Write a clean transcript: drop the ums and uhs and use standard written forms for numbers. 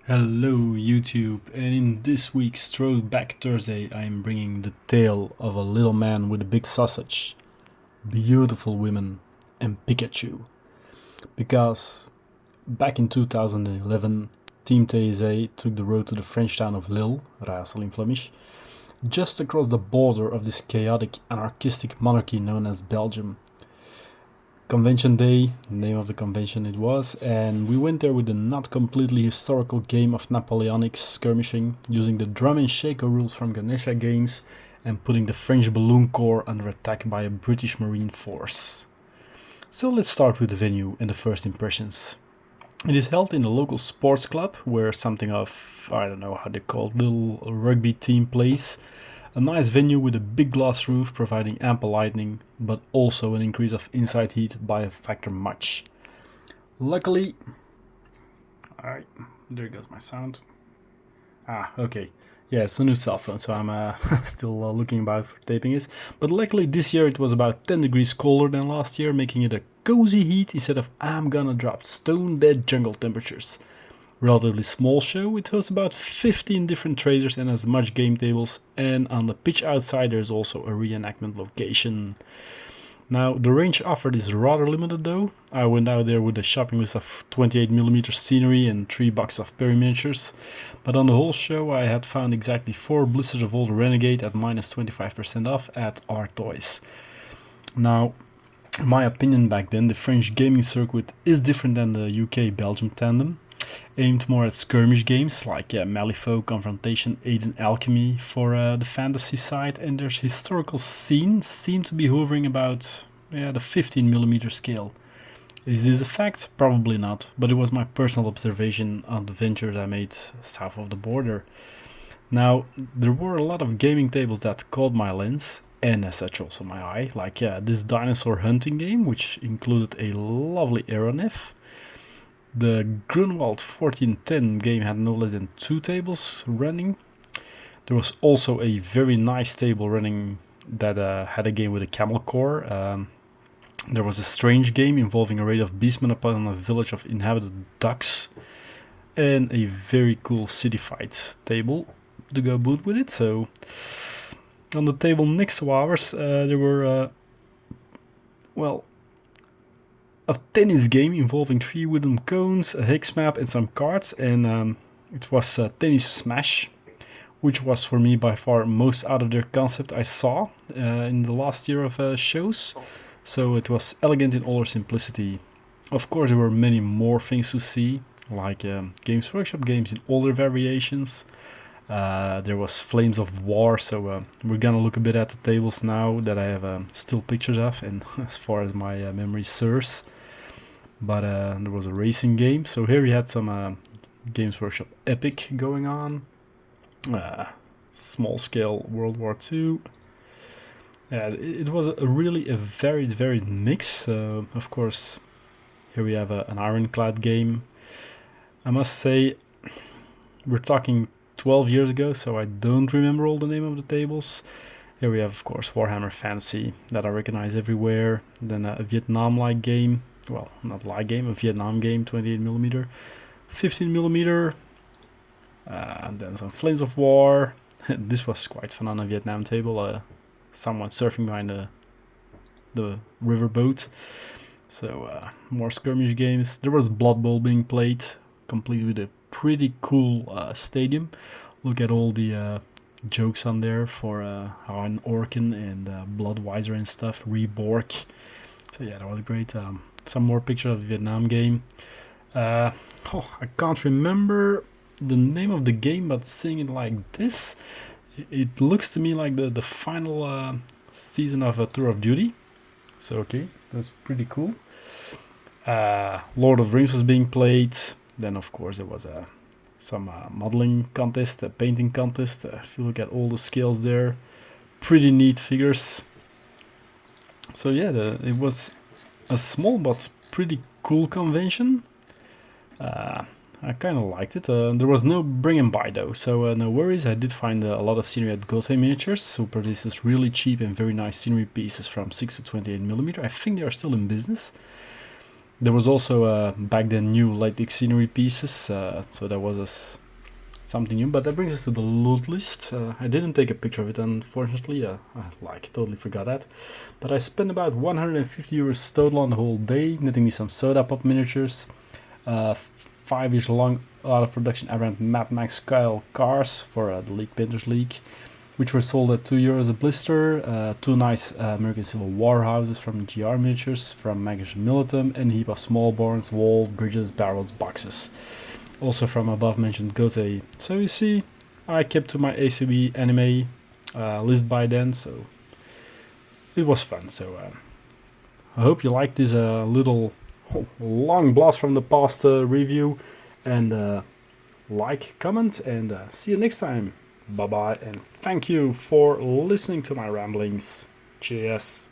Hello YouTube, and in this week's Throwback Thursday I am bringing the tale of a little man with a big sausage, beautiful women and Pikachu. Because back in 2011 Team TSA took the road to the French town of Lille, Raadsel in Flemish, just across the border of this chaotic anarchistic monarchy known as Belgium. Convention Day, name of the convention it was, and we went there with a not completely historical game of Napoleonic skirmishing, using the drum and shaker rules from Ganesha games and putting the French Balloon Corps under attack by a British Marine force. So let's start with the venue and the first impressions. It is held in a local sports club where something of, I don't know how they call it, little rugby team plays. A nice venue with a big glass roof providing ample lighting, but also an increase of inside heat by a factor much. Luckily, alright, there goes my sound. Okay. Yeah, it's a new cell phone, so I'm still looking about for taping it. But luckily this year it was about 10 degrees colder than last year, making it a cozy heat instead of I'm gonna drop stone dead jungle temperatures. Relatively small show, it hosts about 15 different traders and as much game tables, and on the pitch outside there's also a reenactment location. Now the range offered is rather limited though. I went out there with a shopping list of 28mm scenery and 3 boxes of Perry miniatures, but on the whole show I had found exactly 4 blisters of Old Renegade at minus 25% off at R Toys. Now, in my opinion back then, the French gaming circuit is different than the UK-Belgium tandem, aimed more at skirmish games like Malifaux, Confrontation, Aiden Alchemy for the fantasy side, and their historical scene seemed to be hovering about the 15mm scale. Is this a fact? Probably not, but it was my personal observation on the ventures I made south of the border. Now, there were a lot of gaming tables that caught my lens, and as such also my eye, like this dinosaur hunting game, which included a lovely aeronef. The Grunwald 1410 game had no less than 2 tables running. There was also a very nice table running that had a game with a camel corps. There was a strange game involving a raid of beastmen upon a village of inhabited ducks, and a very cool city fight table to go boot with it. So on the table next to ours there were a tennis game involving 3 wooden cones, a hex map and some cards, and it was Tennis Smash, which was for me by far most out of their concept I saw in the last year of shows. So it was elegant in all their simplicity. Of course there were many more things to see, like Games Workshop games in all their variations. There was Flames of War, so we're gonna look a bit at the tables now that I have still pictures of, and as far as my memory serves. But there was a racing game, so here we had some Games Workshop Epic going on. Small scale World War II. It was really a very varied mix. Of course, here we have an Ironclad game. I must say, we're talking 12 years ago, so I don't remember all the name of the tables. Here we have, of course, Warhammer Fantasy that I recognize everywhere. Then a Vietnam-like game. Well, not like game, a Vietnam game, 28mm, 15mm, and then some Flames of War. This was quite fun on a Vietnam table, someone surfing behind the riverboat. So more skirmish games. There was Blood Bowl being played, complete with a pretty cool stadium. Look at all the jokes on there for Han Orkin and Bloodweiser and stuff, Rebork. So yeah, that was great. Some more pictures of the Vietnam game. I can't remember the name of the game, but seeing it like this, it looks to me like the final season of a Tour of Duty. So okay, that's pretty cool. Lord of the Rings was being played. Then of course there was some modeling contest, a painting contest. If you look at all the scales there, pretty neat figures. So yeah, it was a small but pretty cool convention. I kind of liked it. There was no bring and buy though, so no worries. I did find a lot of scenery at Gotham Miniatures, who produces really cheap and very nice scenery pieces from 6 to 28mm. I think they are still in business. There was also back then new light scenery pieces, so that was something new. But that brings us to the loot list. I didn't take a picture of it, unfortunately. I totally forgot that. But I spent about 150 euros total on the whole day, netting me some soda pop miniatures, 5-ish long out of production Aberrant Mad Max style cars for the League Painters League, which were sold at €2 a blister, 2 nice American Civil War houses from GR Miniatures, from Magazine Militum, and a heap of small barns, walls, bridges, barrels, boxes. Also from above mentioned Gote. So you see, I kept to my ACB anime list by then, so it was fun. So I hope you liked this little long blast from the past review, and like, comment, and see you next time. Bye bye, and thank you for listening to my ramblings. Cheers.